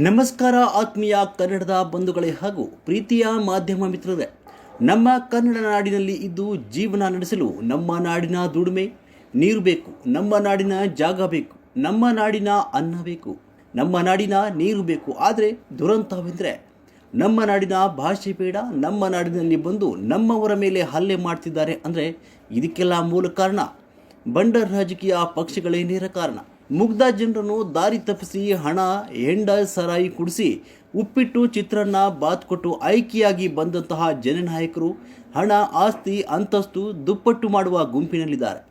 ನಮಸ್ಕಾರ ಆತ್ಮೀಯ ಕನ್ನಡದ ಬಂಧುಗಳೇ ಹಾಗೂ ಪ್ರೀತಿಯ ಮಾಧ್ಯಮ ಮಿತ್ರರೇ, ನಮ್ಮ ಕನ್ನಡ ನಾಡಿನಲ್ಲಿ ಇದ್ದು ಜೀವನ ನಡೆಸಲು ನಮ್ಮ ನಾಡಿನ ದುಡಿಮೆ ನೀರು ಬೇಕು, ನಮ್ಮ ನಾಡಿನ ಜಾಗ ಬೇಕು, ನಮ್ಮ ನಾಡಿನ ಅನ್ನ ಬೇಕು, ನಮ್ಮ ನಾಡಿನ ನೀರು ಬೇಕು. ಆದರೆ ದುರಂತವೆಂದರೆ ನಮ್ಮ ನಾಡಿನ ಭಾಷೆ ಬೇಡ, ನಮ್ಮ ನಾಡಿನಲ್ಲಿ ಬಂದು ನಮ್ಮವರ ಮೇಲೆ ಹಲ್ಲೆ ಮಾಡ್ತಿದ್ದಾರೆ. ಅಂದರೆ ಇದಕ್ಕೆಲ್ಲ ಮೂಲ ಕಾರಣ ಬಂಡರ್ ರಾಜಕೀಯ ಪಕ್ಷಗಳೇ ನೇರ ಕಾರಣ. ಮುಗ್ಧ ಜನರನ್ನು ದಾರಿ ತಪ್ಪಿಸಿ ಹಣ, ಹೆಂಡ, ಸರಾಯಿ ಕುಡಿಸಿ ಉಪ್ಪಿಟ್ಟು, ಚಿತ್ರಾನ್ನ, ಬಾತ್ ಕೊಟ್ಟು ಆಯ್ಕೆಯಾಗಿ ಬಂದಂತಹ ಜನನಾಯಕರು ಹಣ, ಆಸ್ತಿ, ಅಂತಸ್ತು ದುಪ್ಪಟ್ಟು ಮಾಡುವ ಗುಂಪಿನಲ್ಲಿದ್ದಾರೆ.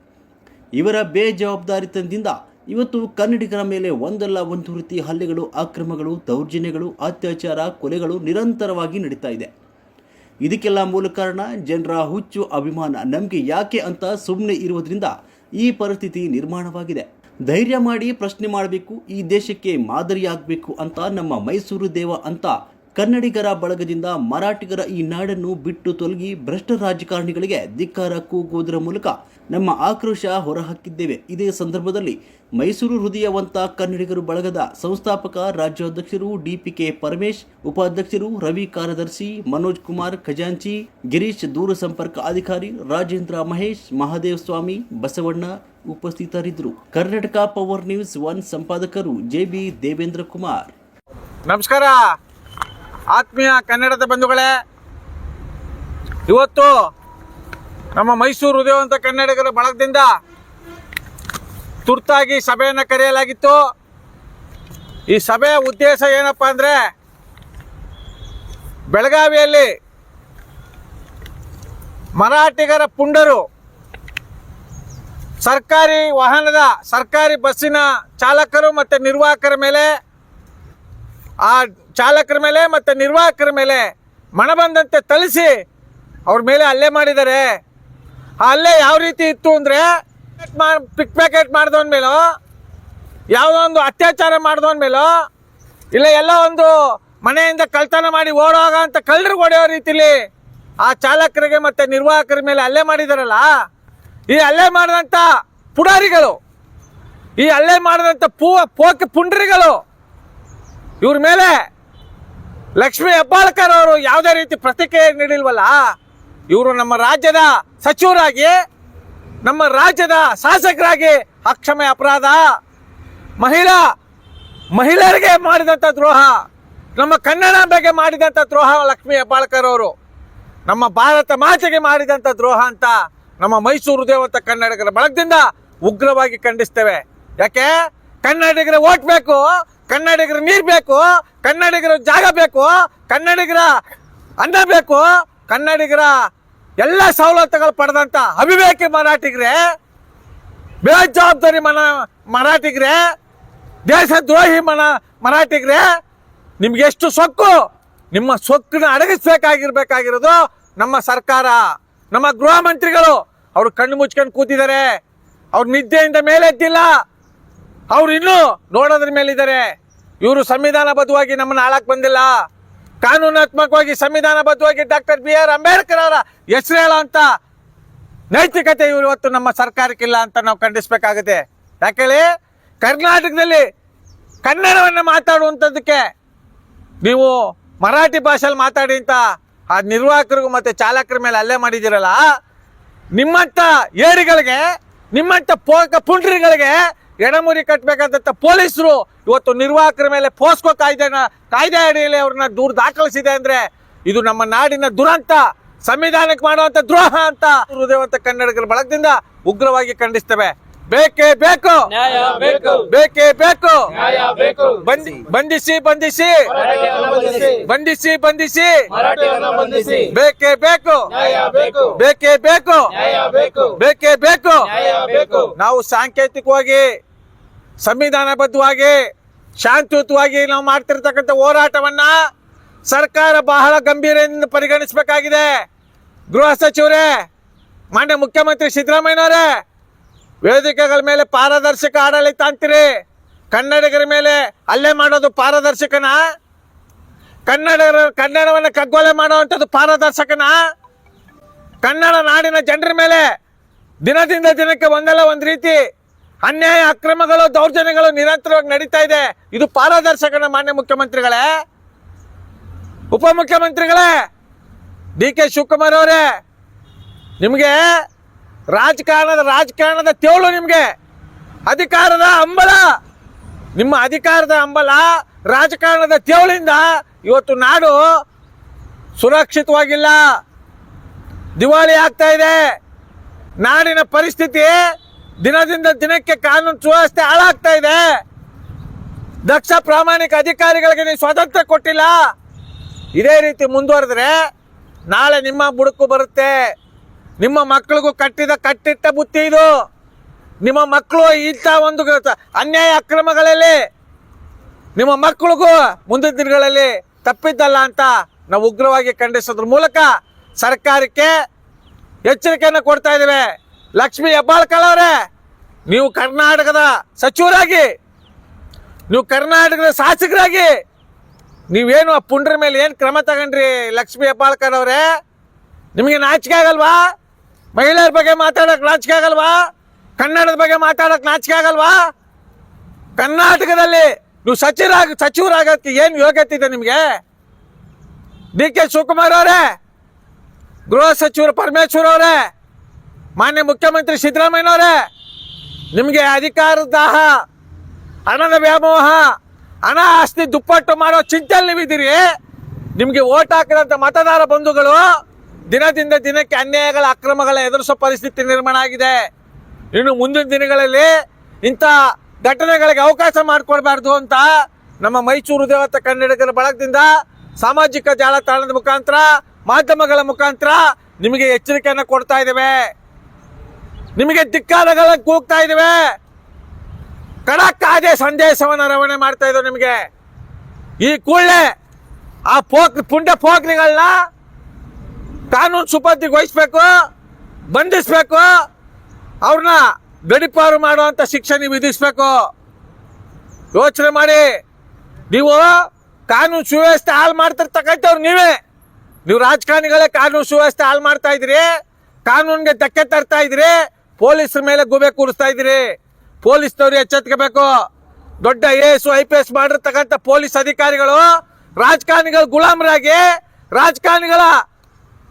ಇವರ ಬೇಜವಾಬ್ದಾರಿತನದಿಂದ ಇವತ್ತು ಕನ್ನಡಿಗರ ಮೇಲೆ ಒಂದಲ್ಲ ಒಂದು ರೀತಿ ಹಲ್ಲೆಗಳು, ಅಕ್ರಮಗಳು, ದೌರ್ಜನ್ಯಗಳು, ಅತ್ಯಾಚಾರ, ಕೊಲೆಗಳು ನಿರಂತರವಾಗಿ ನಡೀತಾ ಇದೆ. ಇದಕ್ಕೆಲ್ಲ ಮೂಲ ಕಾರಣ ಜನರ ಹುಚ್ಚು ಅಭಿಮಾನ, ನಂಬಿಕೆ ಯಾಕೆ ಅಂತ ಸುಮ್ಮನೆ ಇರುವುದರಿಂದ ಈ ಪರಿಸ್ಥಿತಿ ನಿರ್ಮಾಣವಾಗಿದೆ. ಧೈರ್ಯ ಮಾಡಿ ಪ್ರಶ್ನೆ ಮಾಡಬೇಕು, ಈ ದೇಶಕ್ಕೆ ಮಾದರಿಯಾಗಬೇಕು ಅಂತ ನಮ್ಮ ಮೈಸೂರು ದೇವ ಅಂತ ಕನ್ನಡಿಗರ ಬಳಗದಿಂದ ಮರಾಠಿಗರ ಈ ನಾಡನ್ನು ಬಿಟ್ಟು ತೊಲಗಿ ಭ್ರಷ್ಟ ರಾಜಕಾರಣಿಗಳಿಗೆ ಧಿಕ್ಕಾರ ಕೂಗುವುದರ ಮೂಲಕ ನಮ್ಮ ಆಕ್ರೋಶ ಹೊರಹಾಕಿದ್ದೇವೆ. ಇದೇ ಸಂದರ್ಭದಲ್ಲಿ ಮೈಸೂರು ಹೃದಯವಂತ ಕನ್ನಡಿಗರು ಬಳಗದ ಸಂಸ್ಥಾಪಕ ರಾಜ್ಯಾಧ್ಯಕ್ಷರು DPK ಪರಮೇಶ್, ಉಪಾಧ್ಯಕ್ಷರು ರವಿ, ಕಾರ್ಯದರ್ಶಿ ಮನೋಜ್ ಕುಮಾರ್ ಖಜಾಂಚಿ, ಗಿರೀಶ್ ದೂರಸಂಪರ್ಕ ಅಧಿಕಾರಿ, ರಾಜೇಂದ್ರ, ಮಹೇಶ್, ಮಹಾದೇವ್ ಸ್ವಾಮಿ, ಬಸವಣ್ಣ ಉಪಸ್ಥಿತರಿದ್ದರು. Karnataka power news 1 ಸಂಪಾದಕರು JB Devendra Kumar. ನಮಸ್ಕಾರ ಆತ್ಮೀಯ ಕನ್ನಡದ ಬಂಧುಗಳೇ, ಇವತ್ತು ನಮ್ಮ ಮೈಸೂರು ಹೃದಯವಂತ ಕನ್ನಡಿಗರ ಬಳಗದಿಂದ ತುರ್ತಾಗಿ ಸಭೆಯನ್ನು ಕರೆಯಲಾಗಿತ್ತು. ಈ ಸಭೆಯ ಉದ್ದೇಶ ಏನಪ್ಪಾ ಅಂದರೆ, ಬೆಳಗಾವಿಯಲ್ಲಿ ಮರಾಠಿಗರ ಪುಂಡರು ಸರ್ಕಾರಿ ವಾಹನದ, ಸರ್ಕಾರಿ ಬಸ್ಸಿನ ಚಾಲಕರು ಮತ್ತು ನಿರ್ವಾಹಕರ ಮೇಲೆ, ಆ ಚಾಲಕರ ಮೇಲೆ ಮತ್ತು ನಿರ್ವಾಹಕರ ಮೇಲೆ ಮನಬಂದಂತೆ ಥಳಿಸಿ ಅವ್ರ ಮೇಲೆ ಹಲ್ಲೆ ಮಾಡಿದ್ದಾರೆ. ಆ ಹಲ್ಲೆ ಯಾವ ರೀತಿ ಇತ್ತು ಅಂದರೆ, ಪಿಕ್ ಪ್ಯಾಕೆಟ್ ಮಾಡಿದವನ ಮೇಲೋ, ಯಾವುದೋ ಒಂದು ಅತ್ಯಾಚಾರ ಮಾಡಿದವನ ಮೇಲೋ, ಇಲ್ಲ ಎಲ್ಲ ಒಂದು ಮನೆಯಿಂದ ಕಳ್ತನ ಮಾಡಿ ಓಡೋಗ ಅಂತ ಕಳ್ಳರಿಗೆ ಹೊಡೆಯೋ ರೀತಿಲಿ ಆ ಚಾಲಕರಿಗೆ ಮತ್ತು ನಿರ್ವಾಹಕರ ಮೇಲೆ ಹಲ್ಲೆ ಮಾಡಿದಾರಲ್ಲ. ಈ ಹಲ್ಲೆ ಮಾಡಿದಂಥ ಪುಡಾರಿಗಳು, ಈ ಹಲ್ಲೆ ಮಾಡಿದಂಥ ಪೋಕಿ ಪುಂಡ್ರಿಗಳು, ಇವ್ರ ಮೇಲೆ ಲಕ್ಷ್ಮೀ ಹೆಬ್ಬಾಳ್ಕರ್ ಅವರು ಯಾವುದೇ ರೀತಿ ಪ್ರತಿಕ್ರಿಯೆ ನೀಡಿಲ್ವಲ್ಲ. ಇವರು ನಮ್ಮ ರಾಜ್ಯದ ಸಚಿವರಾಗಿ, ನಮ್ಮ ರಾಜ್ಯದ ಶಾಸಕರಾಗಿ ಅಕ್ಷಮ್ಯ ಅಪರಾಧ. ಮಹಿಳೆಯರಿಗೆ ಮಾಡಿದಂಥ ದ್ರೋಹ, ನಮ್ಮ ಕನ್ನಡ ಬಗ್ಗೆ ಮಾಡಿದಂಥ ದ್ರೋಹ ಲಕ್ಷ್ಮೀ ಹೆಬ್ಬಾಳ್ಕರ್ ಅವರು ನಮ್ಮ ಭಾರತ ಮಾತೆಗೆ ಮಾಡಿದಂಥ ದ್ರೋಹ ಅಂತ ನಮ್ಮ ಮೈಸೂರು ಹೃದಯವಂತ ಕನ್ನಡಿಗರ ಬಳಗದಿಂದ ಉಗ್ರವಾಗಿ ಖಂಡಿಸ್ತೇವೆ. ಯಾಕೆ? ಕನ್ನಡಿಗರ ಓಟ್ ಬೇಕು, ಕನ್ನಡಿಗರ ನೀರು ಬೇಕು, ಕನ್ನಡಿಗರ ಜಾಗ ಬೇಕು, ಕನ್ನಡಿಗರ ಅನ್ನ ಬೇಕು, ಕನ್ನಡಿಗರ ಎಲ್ಲ ಸವಲತ್ತುಗಳು ಪಡೆದಂಥ ಅವಿವೇಕಿ ಮರಾಠಿಗರೇ, ಬೇಜವಾಬ್ದಾರಿ ಮರಾಠಿಗರೇ, ದೇಶದ್ರೋಹಿ ಮರಾಠಿಗರೇ, ನಿಮ್ಗೆ ಎಷ್ಟು ಸೊಕ್ಕು, ನಿಮ್ಮ ಸೊಕ್ಕನ್ನ ಅಡಗಿಸ್ಬೇಕಾಗಿರ್ಬೇಕಾಗಿರೋದು ನಮ್ಮ ಸರ್ಕಾರ, ನಮ್ಮ ಗೃಹ ಮಂತ್ರಿಗಳು. ಅವರು ಕಣ್ಣು ಮುಚ್ಕೊಂಡು ಕೂತಿದ್ದಾರೆ, ಅವ್ರು ನಿದ್ದೆಯಿಂದ ಮೇಲೆ ಎದ್ದಿಲ್ಲ, ಅವ್ರು ಇನ್ನೂ ನೋಡೋದ್ರ ಮೇಲಿದ್ದಾರೆ. ಇವರು ಸಂವಿಧಾನಬದ್ಧವಾಗಿ ನಮ್ಮನ್ನು ಆಳಕ್ಕೆ ಬಂದಿಲ್ಲ. ಕಾನೂನಾತ್ಮಕವಾಗಿ ಸಂವಿಧಾನಬದ್ಧವಾಗಿ ಡಾಕ್ಟರ್ BR ಅಂಬೇಡ್ಕರ್ ಅವರ ಹೆಸರು ಹೇಳೋ ಅಂತ ನೈತಿಕತೆ ಇವರು ಇವತ್ತು ನಮ್ಮ ಸರ್ಕಾರಕ್ಕಿಲ್ಲ ಅಂತ ನಾವು ಖಂಡಿಸ್ಬೇಕಾಗುತ್ತೆ. ಯಾಕೇಳಿ, ಕರ್ನಾಟಕದಲ್ಲಿ ಕನ್ನಡವನ್ನು ಮಾತಾಡುವಂಥದ್ದಕ್ಕೆ ನೀವು ಮರಾಠಿ ಭಾಷೆಯಲ್ಲಿ ಮಾತಾಡಿ ಅಂತ ಆ ನಿರ್ವಾಹಕರಿಗೂ ಮತ್ತು ಚಾಲಕರ ಮೇಲೆ ಹಲ್ಲೆ ಮಾಡಿದ್ದೀರಲ್ಲ, ನಿಮ್ಮಂಥ ಏರಿಗಳಿಗೆ, ನಿಮ್ಮಂಥ ಪುಂಡ್ರಿಗಳಿಗೆ ಎಡಮುರಿ ಕಟ್ಟಬೇಕಾದಂಥ ಪೊಲೀಸರು ಇವತ್ತು ನಿರ್ವಾಹಕರ ಮೇಲೆ ಪೋಸ್ಕೋ ಕಾಯ್ದೆ ಅಡಿಯಲ್ಲಿ ಅವ್ರನ್ನ ದೂರು ದಾಖಲಿಸಿದೆ ಅಂದರೆ ಇದು ನಮ್ಮ ನಾಡಿನ ದುರಂತ, ಸಂವಿಧಾನಕ್ಕೆ ಮಾಡುವಂಥ ದ್ರೋಹ ಅಂತ ಹೃದಯವಂತ ಕನ್ನಡಿಗರ ಬಳಗದಿಂದ ಉಗ್ರವಾಗಿ ಖಂಡಿಸ್ತೇವೆ. ಬೇಕೇ ಬೇಕು, ಬೇಕೇ ಬೇಕು, ಬಂಧಿಸಿ ಬಂಧಿಸಿ ಬಂಧಿಸಿ ಬಂಧಿಸಿ, ಬೇಕೇ ಬೇಕು, ಬೇಕೇ ಬೇಕು, ಬೇಕೇ ಬೇಕು. ನಾವು ಸಾಂಕೇತಿಕವಾಗಿ, ಸಂವಿಧಾನಬದ್ಧವಾಗಿ, ಶಾಂತಿಯುತವಾಗಿ ನಾವು ಮಾಡ್ತಿರ್ತಕ್ಕಂಥ ಹೋರಾಟವನ್ನ ಸರ್ಕಾರ ಬಹಳ ಗಂಭೀರದಿಂದ ಪರಿಗಣಿಸಬೇಕಾಗಿದೆ. ಗೃಹ ಸಚಿವರೇ, ಮಾನ್ಯ ಮುಖ್ಯಮಂತ್ರಿ ಸಿದ್ದರಾಮಯ್ಯನವರೇ, ವೇದಿಕೆಗಳ ಮೇಲೆ ಪಾರದರ್ಶಕ ಆಡಳಿತ ಅಂತೀರಿ, ಕನ್ನಡಿಗರ ಮೇಲೆ ಹಲ್ಲೆ ಮಾಡೋದು ಪಾರದರ್ಶಕನ? ಕನ್ನಡವನ್ನು ಕಗ್ಗೊಲೆ ಮಾಡುವಂಥದ್ದು ಪಾರದರ್ಶಕನ? ಕನ್ನಡ ನಾಡಿನ ಜನರ ಮೇಲೆ ದಿನದಿಂದ ದಿನಕ್ಕೆ ಒಂದಲ್ಲ ಒಂದು ರೀತಿ ಅನ್ಯಾಯ ಅಕ್ರಮಗಳು ದೌರ್ಜನ್ಯಗಳು ನಿರಂತರವಾಗಿ ನಡೀತಾ ಇದೆ. ಇದು ಪಾರದರ್ಶಕನ ಮಾನ್ಯ ಮುಖ್ಯಮಂತ್ರಿಗಳೇ, ಉಪಮುಖ್ಯಮಂತ್ರಿಗಳೇ, ಡಿ ಕೆ ಶಿವಕುಮಾರ್ ಅವರೇ, ನಿಮಗೆ ರಾಜಕಾರಣದ ತೇಳು, ನಿಮಗೆ ಅಧಿಕಾರದ ಹಂಬಲ, ನಿಮ್ಮ ಅಧಿಕಾರದ ಹಂಬಲ, ರಾಜಕಾರಣದ ತೇವಳಿಂದ ಇವತ್ತು ನಾಡು ಸುರಕ್ಷಿತವಾಗಿಲ್ಲ, ದಿವಾಳಿ ಆಗ್ತಾ ಇದೆ. ನಾಡಿನ ಪರಿಸ್ಥಿತಿ ದಿನದಿಂದ ದಿನಕ್ಕೆ ಕಾನೂನು ಸುವ್ಯವಸ್ಥೆ ಹಾಳಾಗ್ತಾ ಇದೆ. ದಕ್ಷ ಪ್ರಾಮಾಣಿಕ ಅಧಿಕಾರಿಗಳಿಗೆ ನೀವು ಸ್ವಾತಂತ್ರ್ಯ ಕೊಟ್ಟಿಲ್ಲ. ಇದೇ ರೀತಿ ಮುಂದುವರೆದ್ರೆ ನಾಳೆ ನಿಮ್ಮ ಬುಡಕು ಬರುತ್ತೆ. ನಿಮ್ಮ ಮಕ್ಕಳಿಗೂ ಕಟ್ಟಿಟ್ಟ ಬುತ್ತಿ ಇದು. ನಿಮ್ಮ ಮಕ್ಕಳು ಇಂಥ ಒಂದು ಅನ್ಯಾಯ ಅಕ್ರಮಗಳಲ್ಲಿ ನಿಮ್ಮ ಮಕ್ಕಳಿಗೂ ಮುಂದಿನ ದಿನಗಳಲ್ಲಿ ತಪ್ಪಿದ್ದಲ್ಲ ಅಂತ ನಾವು ಉಗ್ರವಾಗಿ ಖಂಡಿಸೋದ್ರ ಮೂಲಕ ಸರ್ಕಾರಕ್ಕೆ ಎಚ್ಚರಿಕೆಯನ್ನು ಕೊಡ್ತಾ ಇದ್ದೇವೆ. ಲಕ್ಷ್ಮೀ ಹೆಬ್ಬಾಳ್ಕರ್ ಅವರೇ, ನೀವು ಕರ್ನಾಟಕದ ಸಚಿವರಾಗಿ, ನೀವು ಕರ್ನಾಟಕದ ಶಾಸಕರಾಗಿ ನೀವೇನು ಆ ಪುಂಡ್ರ ಮೇಲೆ ಏನು ಕ್ರಮ ತಗೊಂಡ್ರಿ ಲಕ್ಷ್ಮೀ ಹೆಬ್ಬಾಳ್ಕರ್ ಅವರೇ? ನಿಮಗೆ ನಾಚಿಕೆ ಆಗಲ್ವಾ? ಮಹಿಳೆಯರ ಬಗ್ಗೆ ಮಾತಾಡೋಕೆ ನಾಚಿಕೆ ಆಗಲ್ವಾ? ಕನ್ನಡದ ಬಗ್ಗೆ ಮಾತಾಡೋಕೆ ನಾಚಿಕೆ ಆಗಲ್ವಾ? ಕರ್ನಾಟಕದಲ್ಲಿ ನೀವು ಸಚಿವರಾಗೋಕ್ಕೆ ಏನು ಯೋಗ್ಯತೆ ಇದೆ ನಿಮಗೆ? ಡಿ ಕೆ ಶಿವಕುಮಾರ್ ಅವರೇ, ಗೃಹ ಸಚಿವರು ಪರಮೇಶ್ವರ್ ಅವರೇ, ಮಾನ್ಯ ಮುಖ್ಯಮಂತ್ರಿ ಸಿದ್ದರಾಮಯ್ಯನವರೇ, ನಿಮಗೆ ಅಧಿಕಾರದ ದಾಹ, ಹಣದ ವ್ಯಾಮೋಹ, ಹಣ ಆಸ್ತಿ ದುಪ್ಪಟ್ಟು ಮಾಡೋ ಚಿಂತೆಯಲ್ಲಿ ನೀವಿದ್ದೀರಿ. ನಿಮಗೆ ಓಟ್ ಹಾಕಿದಂಥ ಮತದಾರ ಬಂಧುಗಳು ದಿನದಿಂದ ದಿನಕ್ಕೆ ಅನ್ಯಾಯಗಳ ಅಕ್ರಮಗಳ ಎದುರಿಸೋ ಪರಿಸ್ಥಿತಿ ನಿರ್ಮಾಣ ಆಗಿದೆ. ಇನ್ನು ಮುಂದಿನ ದಿನಗಳಲ್ಲಿ ಇಂಥ ಘಟನೆಗಳಿಗೆ ಅವಕಾಶ ಮಾಡಿಕೊಡ್ಬಾರ್ದು ಅಂತ ನಮ್ಮ ಮೈಸೂರು ದೇವತ ಕನ್ನಡಿಗರ ಬಳಗದಿಂದ ಸಾಮಾಜಿಕ ಜಾಲತಾಣದ ಮುಖಾಂತರ, ಮಾಧ್ಯಮಗಳ ಮುಖಾಂತರ ನಿಮಗೆ ಎಚ್ಚರಿಕೆಯನ್ನು ಕೊಡ್ತಾ ಇದ್ದೇವೆ. ನಿಮಗೆ ಧಿಕ್ಕಾರಗಳನ್ನು ಕೂಗ್ತಾ ಇದ್ದೇವೆ. ಖಡಕ್ ಆದೇ ಸಂದೇಶವನ್ನು ರವಾನೆ ಮಾಡ್ತಾ ಇದ್ದೇವೆ ನಿಮಗೆ. ಈ ಕೂಡಲೇ ಆ ಪುಂಡ ಪೋಖ್ರಿಗಳನ್ನ ಕಾನೂನು ಸುಪತ್ತಿಗೆ ವಹಿಸ್ಬೇಕು, ಬಂಧಿಸಬೇಕು, ಅವ್ರನ್ನ ಗಡಿಪಾರು ಮಾಡುವಂಥ ಶಿಕ್ಷೆ ನೀವು ವಿಧಿಸ್ಬೇಕು. ಯೋಚನೆ ಮಾಡಿ, ನೀವು ಕಾನೂನು ಸುವ್ಯವಸ್ಥೆ ಹಾಳು ಮಾಡ್ತಿರ್ತಕ್ಕಂಥವ್ರು ನೀವು ರಾಜಕಾರಣಿಗಳೇ ಕಾನೂನು ಸುವ್ಯವಸ್ಥೆ ಹಾಳು ಮಾಡ್ತಾ ಇದ್ದೀರಿ. ಕಾನೂನಿಗೆ ಧಕ್ಕೆ ತರ್ತಾ ಇದ್ದೀರಿ. ಪೊಲೀಸರ ಮೇಲೆ ಗುಬೆ ಕೂರಿಸ್ತಾ ಇದ್ದೀರಿ. ಪೊಲೀಸ್ನವ್ರು ಎಚ್ಚೆತ್ಕೋಬೇಕು. ದೊಡ್ಡ AS IPS ಮಾಡಿರ್ತಕ್ಕಂಥ ಪೊಲೀಸ್ ಅಧಿಕಾರಿಗಳು ರಾಜಕಾರಣಿಗಳ ಗುಲಾಮರಾಗಿ ರಾಜಕಾರಣಿಗಳ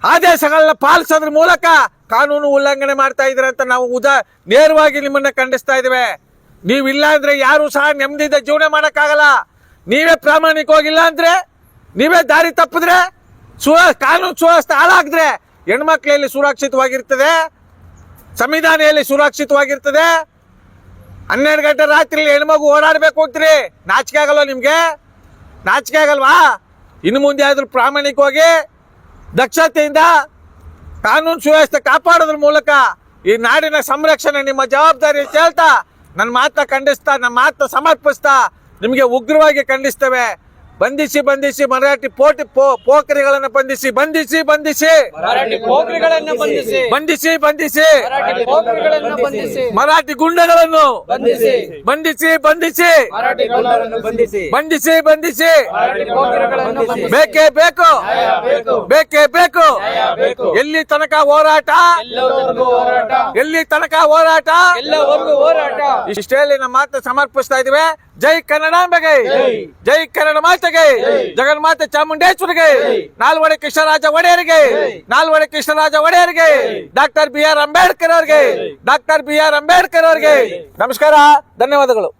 ಆದೇಶಗಳನ್ನ ಪಾಲಿಸೋದ್ರ ಮೂಲಕ ಕಾನೂನು ಉಲ್ಲಂಘನೆ ಮಾಡ್ತಾ ಇದ್ದೀರ ಅಂತ ನಾವು ನೇರವಾಗಿ ನಿಮ್ಮನ್ನ ಖಂಡಿಸ್ತಾ ಇದ್ದೇವೆ. ನೀವಿಲ್ಲ ಅಂದ್ರೆ ಯಾರು ಸಹ ನೆಮ್ಮದಿಯಿಂದ ಜೀವನ ಮಾಡೋಕ್ಕಾಗಲ್ಲ. ನೀವೇ ಪ್ರಾಮಾಣಿಕವಾಗಿಲ್ಲ ಅಂದ್ರೆ, ನೀವೇ ದಾರಿ ತಪ್ಪಿದ್ರೆ, ಕಾನೂನು ಸುವ್ಯವಸ್ಥೆ ಹಾಳಾಗಿದ್ರೆ ಹೆಣ್ಮಕ್ಳಲ್ಲಿ ಸುರಕ್ಷಿತವಾಗಿರ್ತದೆ, ಸಂವಿಧಾನ ಸುರಕ್ಷಿತವಾಗಿರ್ತದೆ. 12 ಗಂಟೆ ರಾತ್ರಿ ಹೆಣ್ಮಗು ಓಡಾಡಬೇಕು ಅಂತೀರಿ, ನಾಚಿಕೆ ಆಗಲ್ವಾ ನಿಮ್ಗೆ? ನಾಚಿಕೆ ಆಗಲ್ವಾ? ಇನ್ನು ಮುಂದೆ ಆದ್ರೂ ಪ್ರಾಮಾಣಿಕವಾಗಿ ದಕ್ಷತೆಯಿಂದ ಕಾನೂನು ಸುವ್ಯವಸ್ಥೆ ಕಾಪಾಡೋದ್ರ ಮೂಲಕ ಈ ನಾಡಿನ ಸಂರಕ್ಷಣೆ ನಿಮ್ಮ ಜವಾಬ್ದಾರಿ ಅಂತ ಹೇಳ್ತಾ ನನ್ನ ಮಾತನ್ನ ಖಂಡಿಸ್ತಾ, ನನ್ನ ಮಾತನ್ನ ಸಮರ್ಪಿಸ್ತಾ ನಿಮಗೆ ಉಗ್ರವಾಗಿ ಖಂಡಿಸ್ತೇವೆ. ಬಂಧಿಸಿ ಮರಾಠಿ ಪೋಖರಿಗಳನ್ನು ಬಂಧಿಸಿ ಬಂಧಿಸಿ ಮರಾಠಿ ಗುಂಡಗಳನ್ನು ಬಂಧಿಸಿ ಬೇಕೇ ಬೇಕು. ಎಲ್ಲಿ ತನಕ ಹೋರಾಟ, ಇಷ್ಟೇ ನಮ್ಮ ಮಾತನ್ನ ಸಮರ್ಪಿಸ್ತಾ ಇದ್ದೀವಿ. ಜೈ ಕನ್ನಡಾಂಬೆಗೆ, ಜೈ ಕನ್ನಡ ಮಾತೆಗೆ, ಜಗನ್ಮಾತೆ ಚಾಮುಂಡೇಶ್ವರಿಗೆ, ನಾಲ್ವಡಿ ಕೃಷ್ಣರಾಜ ಒಡೆಯರಿಗೆ, ಡಾಕ್ಟರ್ BR ಅಂಬೇಡ್ಕರ್ ಅವರಿಗೆ, ನಮಸ್ಕಾರ, ಧನ್ಯವಾದಗಳು.